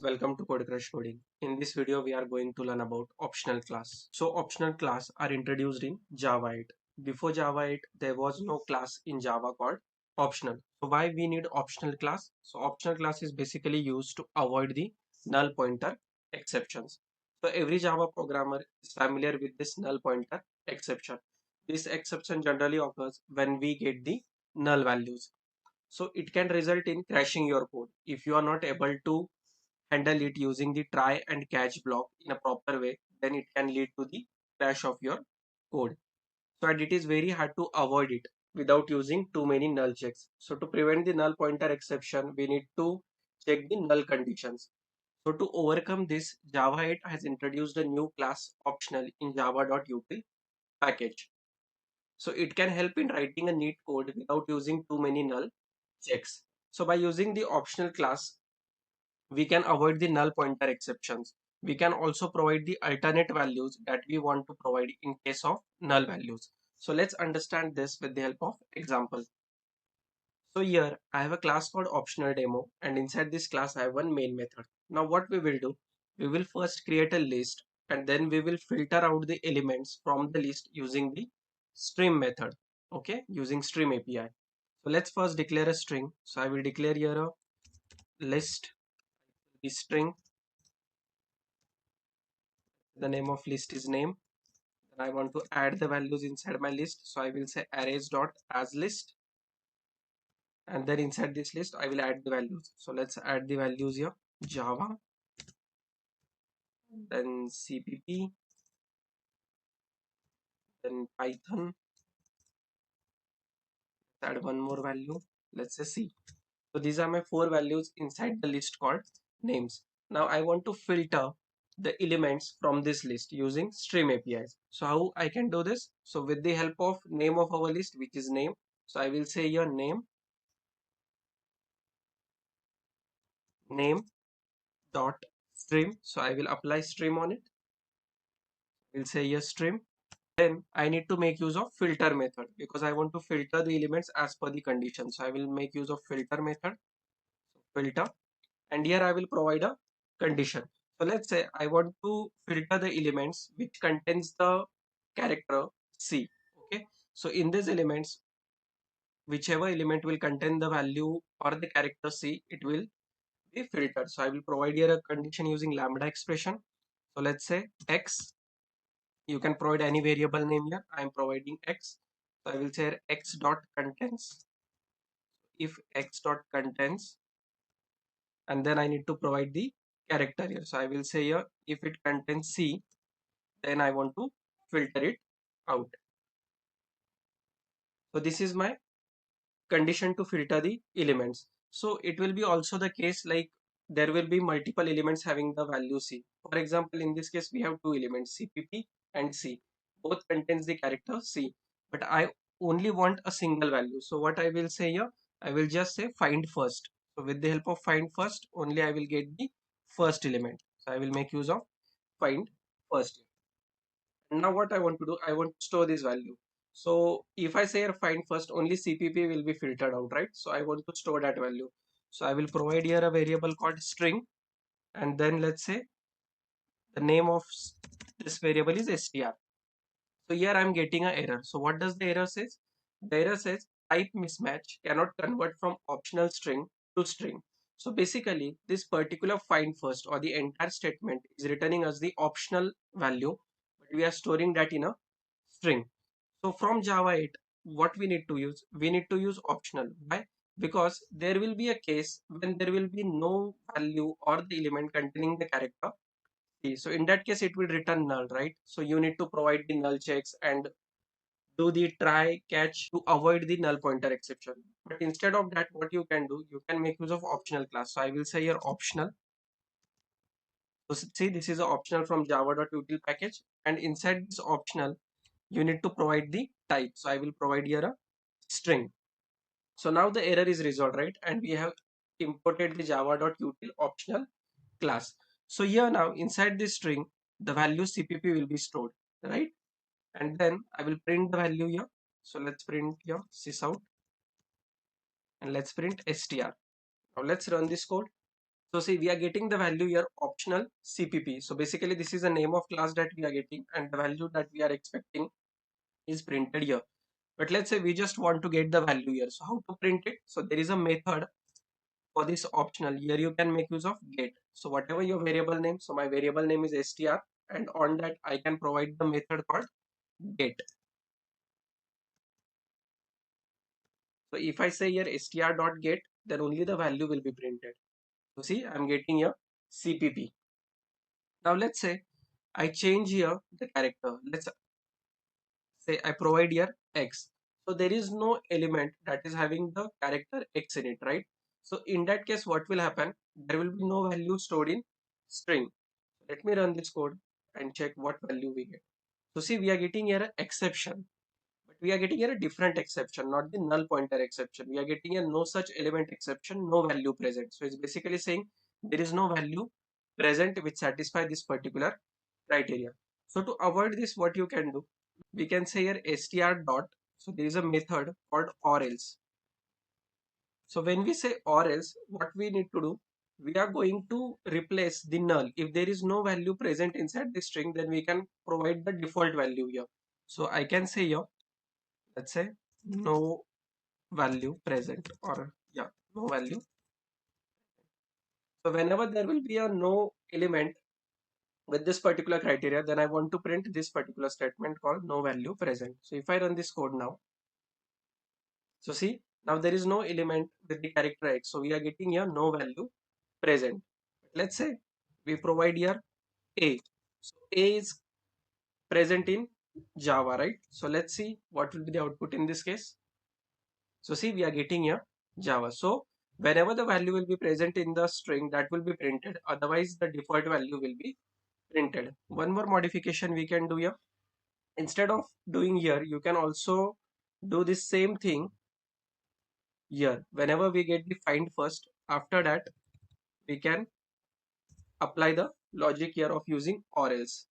Welcome to Code Crush Coding. In this video, we are going to learn about optional class. So optional class are introduced in Java 8. Before Java 8, there was no class in Java called optional. So why we need optional class? So optional class is basically used to avoid the null pointer exceptions. So every Java programmer is familiar with this null pointer exception. This exception generally occurs when we get the null values. So it can result in crashing your code if you are not able to handle it using the try and catch block in a proper way, then it can lead to the crash of your code. So and it is very hard to avoid it without using too many null checks. So to prevent the null pointer exception, we need to check the null conditions. So to overcome this, Java 8 has introduced a new class optional in java.util package. So it can help in writing a neat code without using too many null checks. So by using the optional class, we can avoid the null pointer exceptions. We can also provide the alternate values that we want to provide in case of null values. So let's understand this with the help of example. So here I have a class called optional demo, and inside this class I have one main method. Now what we will do, we will first create a list and then we will filter out the elements from the list using the stream method. Okay, using stream API. So let's first declare a string. So I will declare here a list, the string. The name of list is name. Then I want to add the values inside my list, so I will say arrays dot as list, and then inside this list I will add the values. So let's add the values here: Java, then CPP, then Python. Let's add one more value, let's say C. So these are my four values inside the list called names. Now I want to filter the elements from this list using stream APIs. So how I can do this? So with the help of name of our list, which is name, so I will say your name dot stream. So I will apply stream on it. We'll say yes stream. Then I need to make use of filter method because I want to filter the elements as per the condition. So I will make use of filter method, filter, and here I will provide a condition. So let's say I want to filter the elements which contains the character C. Okay. So in these elements, whichever element will contain the value or the character C, it will be filtered. So I will provide here a condition using lambda expression. So let's say X. You can provide any variable name here. I am providing X. So I will say X dot contains. If X dot contains, and then I need to provide the character here. So I will say here if it contains C, then I want to filter it out. So this is my condition to filter the elements. So it will be also the case like there will be multiple elements having the value C. For example, in this case, we have two elements CPP and C. Both contains the character C, but I only want a single value. So what I will say here, I will just say find first. So with the help of find first, only I will get the first element. So I will make use of find first. Now what I want to do, I want to store this value. So if I say find first, only CPP will be filtered out, right? So I want to store that value. So I will provide here a variable called string, and then let's say the name of this variable is str. So here I'm getting an error. So what does the error says? The error says type mismatch cannot convert from optional string to string. So basically this particular find first or the entire statement is returning as the optional value, but we are storing that in a string. So from Java 8, what we need to use? We need to use optional. Why? Because there will be a case when there will be no value or the element containing the character. So in that case, it will return null, right? So you need to provide the null checks and do the try catch to avoid the null pointer exception. But instead of that, what you can do, you can make use of optional class. So I will say here optional. So see, this is an optional from java.util package, and inside this optional, you need to provide the type. So I will provide here a string. So now the error is resolved, right? And we have imported the java.util optional class. So here now inside this string, the value CPP will be stored, right? And then I will print the value here. So let's print here sysout. and let's print str. Now let's run this code. So see, we are getting the value here optional CPP. So basically this is the name of class that we are getting, and the value that we are expecting is printed here. But let's say we just want to get the value here. So how to print it? So there is a method for this optional. Here you can make use of get. So whatever your variable name, so my variable name is str, and on that I can provide the method called get. So if I say here str.get, then only the value will be printed. So see, I'm getting here CPP. Now let's say I change here the character. Let's say I provide here X. So there is no element that is having the character X in it, right? So in that case, what will happen? There will be no value stored in string. Let me run this code and check what value we get. So see, we are getting here an exception, but we are getting here a different exception, not the null pointer exception. We are getting a no such element exception, no value present. So it's basically saying there is no value present which satisfy this particular criteria. So to avoid this, what you can do, we can say here str dot. So there is a method called orElse. So when we say orElse, what we need to do, we are going to replace the null. If there is no value present inside the string, then we can provide the default value here. So I can say here, let's say no value present, or yeah, no value. So whenever there will be a no element with this particular criteria, then I want to print this particular statement called no value present. So if I run this code now, so see, now there is no element with the character X. So we are getting here no value present. Let's say we provide here A. So A is present in Java, right? So let's see what will be the output in this case. So see, we are getting here Java. So whenever the value will be present in the string, that will be printed. Otherwise, the default value will be printed. One more modification we can do here. Instead of doing here, you can also do the same thing here. Whenever we get the find first, after that, we can apply the logic here of using or else.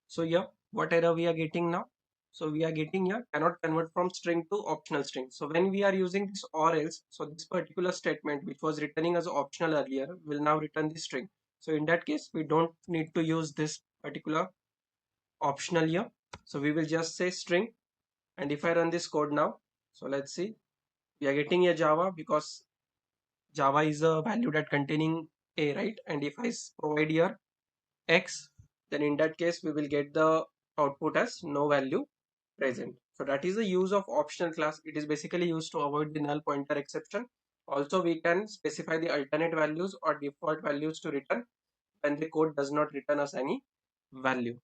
So here, what error we are getting now? So we are getting here cannot convert from string to optional string. So when we are using this or else, so this particular statement which was returning as optional earlier will now return the string. So in that case, we don't need to use this particular optional here. So we will just say string. And if I run this code now, so let's see, we are getting a Java because Java is a value that containing a, right? And if I provide here X, then in that case we will get the output as no value present. So that is the use of optional class. It is basically used to avoid the null pointer exception. Also, we can specify the alternate values or default values to return when the code does not return us any value.